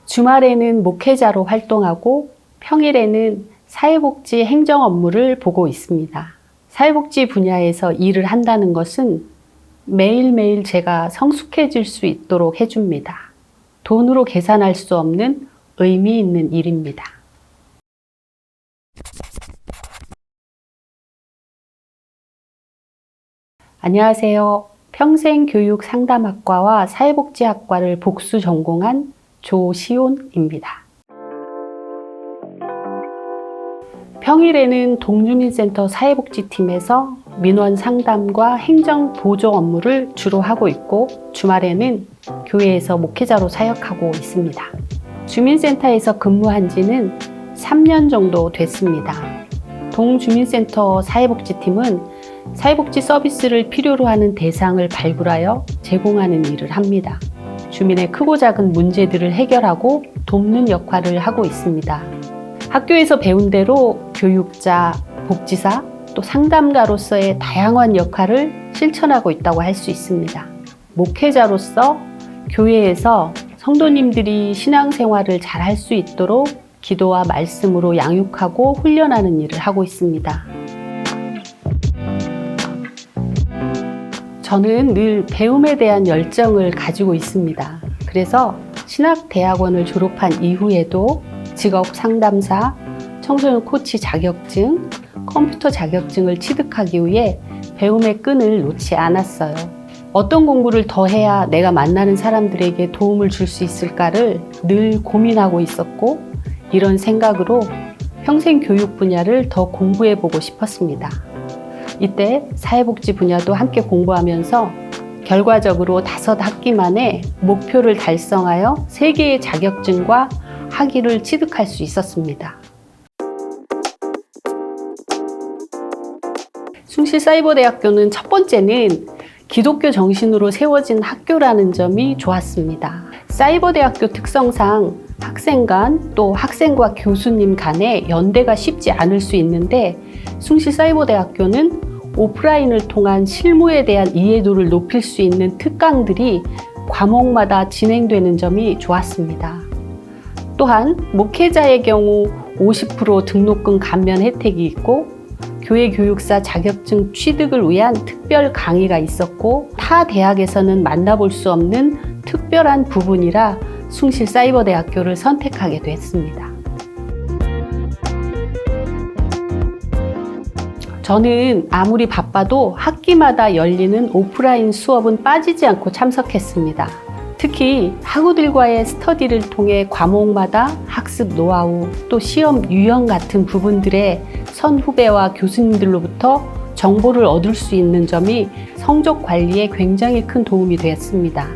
주말에는 목회자로 활동하고 평일에는 사회복지 행정 업무를 보고 있습니다. 사회복지 분야에서 일을 한다는 것은 매일매일 제가 성숙해질 수 있도록 해줍니다. 돈으로 계산할 수 없는 의미 있는 일입니다. 안녕하세요. 평생교육상담학과와 사회복지학과를 복수 전공한 조시온입니다. 평일에는 동주민센터 사회복지팀에서 민원 상담과 행정 보조 업무를 주로 하고 있고, 주말에는 교회에서 목회자로 사역하고 있습니다. 주민센터에서 근무한 지는 3년 정도 됐습니다. 동주민센터 사회복지팀은 사회복지 서비스를 필요로 하는 대상을 발굴하여 제공하는 일을 합니다. 주민의 크고 작은 문제들을 해결하고 돕는 역할을 하고 있습니다. 학교에서 배운 대로 교육자, 복지사, 또 상담가로서의 다양한 역할을 실천하고 있다고 할 수 있습니다. 목회자로서 교회에서 성도님들이 신앙생활을 잘 할 수 있도록 기도와 말씀으로 양육하고 훈련하는 일을 하고 있습니다. 저는 늘 배움에 대한 열정을 가지고 있습니다. 그래서 신학대학원을 졸업한 이후에도 직업 상담사, 청소년 코치 자격증, 컴퓨터 자격증을 취득하기 위해 배움의 끈을 놓지 않았어요. 어떤 공부를 더 해야 내가 만나는 사람들에게 도움을 줄 수 있을까를 늘 고민하고 있었고, 이런 생각으로 평생 교육 분야를 더 공부해보고 싶었습니다. 이때 사회복지 분야도 함께 공부하면서 결과적으로 5학기 만에 목표를 달성하여 3개의 자격증과 학위를 취득할 수 있었습니다. 숭실사이버대학교는 첫 번째는 기독교 정신으로 세워진 학교라는 점이 좋았습니다. 사이버대학교 특성상 학생 간, 또 학생과 교수님 간의 연대가 쉽지 않을 수 있는데, 숭실사이버대학교는 오프라인을 통한 실무에 대한 이해도를 높일 수 있는 특강들이 과목마다 진행되는 점이 좋았습니다. 또한 목회자의 경우 50% 등록금 감면 혜택이 있고, 교회 교육사 자격증 취득을 위한 특별 강의가 있었고, 타 대학에서는 만나볼 수 없는 특별한 부분이라 숭실사이버대학교를 선택하게 됐습니다. 저는 아무리 바빠도 학기마다 열리는 오프라인 수업은 빠지지 않고 참석했습니다. 특히 학우들과의 스터디를 통해 과목마다 학습 노하우, 또 시험 유형 같은 부분들에 선후배와 교수님들로부터 정보를 얻을 수 있는 점이 성적 관리에 굉장히 큰 도움이 되었습니다.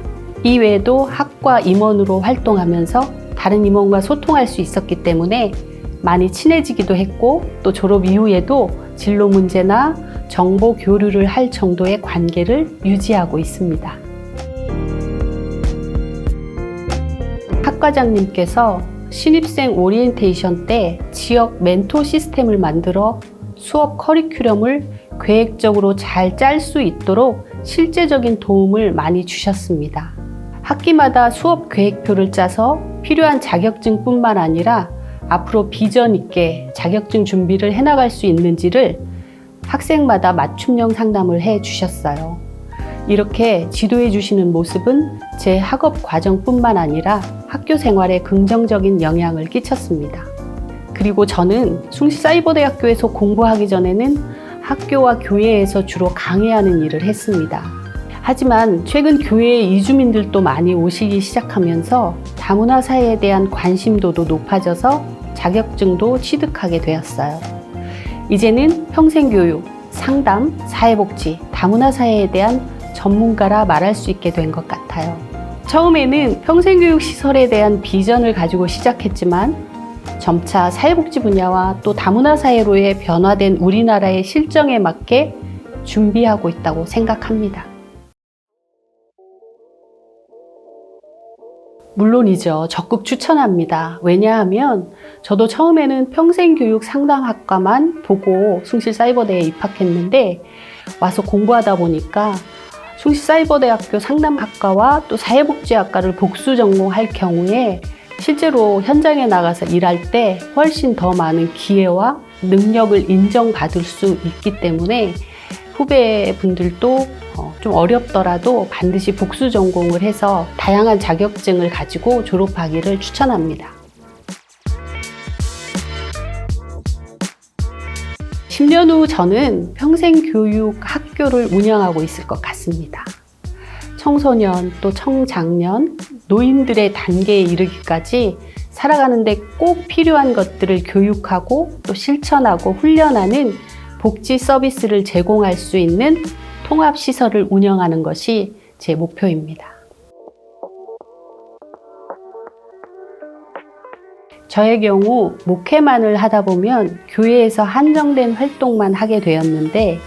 이외에도 학과 임원으로 활동하면서 다른 임원과 소통할 수 있었기 때문에 많이 친해지기도 했고, 또 졸업 이후에도 진로 문제나 정보 교류를 할 정도의 관계를 유지하고 있습니다. 학과장님께서 신입생 오리엔테이션 때 지역 멘토 시스템을 만들어 수업 커리큘럼을 계획적으로 잘 짤 수 있도록 실제적인 도움을 많이 주셨습니다. 학기마다 수업 계획표를 짜서 필요한 자격증뿐만 아니라 앞으로 비전 있게 자격증 준비를 해나갈 수 있는지를 학생마다 맞춤형 상담을 해 주셨어요. 이렇게 지도해 주시는 모습은 제 학업 과정뿐만 아니라 학교 생활에 긍정적인 영향을 끼쳤습니다. 그리고 저는 숭실사이버대학교에서 공부하기 전에는 학교와 교회에서 주로 강의하는 일을 했습니다. 하지만 최근 교회에 이주민들도 많이 오시기 시작하면서 다문화 사회에 대한 관심도도 높아져서 자격증도 취득하게 되었어요. 이제는 평생교육, 상담, 사회복지, 다문화 사회에 대한 전문가라 말할 수 있게 된 것 같아요. 처음에는 평생교육 시설에 대한 비전을 가지고 시작했지만 점차 사회복지 분야와 또 다문화 사회로의 변화된 우리나라의 실정에 맞게 준비하고 있다고 생각합니다. 물론이죠. 적극 추천합니다. 왜냐하면 저도 처음에는 평생교육 상담학과만 보고 숭실사이버대에 입학했는데, 와서 공부하다 보니까 숭실사이버대학교 상담학과와 또 사회복지학과를 복수 전공할 경우에 실제로 현장에 나가서 일할 때 훨씬 더 많은 기회와 능력을 인정받을 수 있기 때문에 후배분들도 좀 어렵더라도 반드시 복수 전공을 해서 다양한 자격증을 가지고 졸업하기를 추천합니다. 10년 후 저는 평생교육 학교를 운영하고 있을 것 같습니다. 청소년, 또 청장년, 노인들의 단계에 이르기까지 살아가는데 꼭 필요한 것들을 교육하고 또 실천하고 훈련하는 복지 서비스를 제공할 수 있는 통합시설을 운영하는 것이 제 목표입니다. 저의 경우 목회만을 하다 보면 교회에서 한정된 활동만 하게 되었는데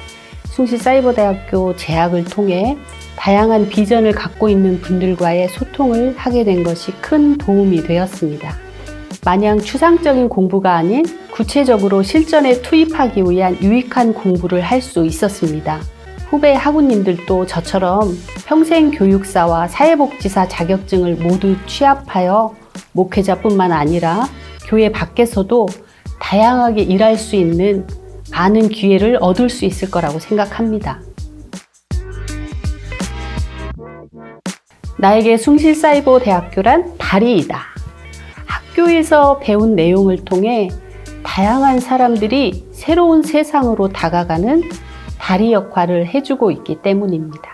숭실사이버대학교 재학을 통해 다양한 비전을 갖고 있는 분들과의 소통을 하게 된 것이 큰 도움이 되었습니다. 마냥 추상적인 공부가 아닌 구체적으로 실전에 투입하기 위한 유익한 공부를 할 수 있었습니다. 후배 학우님들도 저처럼 평생교육사와 사회복지사 자격증을 모두 취합하여 목회자뿐만 아니라 교회 밖에서도 다양하게 일할 수 있는 많은 기회를 얻을 수 있을 거라고 생각합니다. 나에게 숭실사이버대학교란 다리이다. 학교에서 배운 내용을 통해 다양한 사람들이 새로운 세상으로 다가가는 다리 역할을 해주고 있기 때문입니다.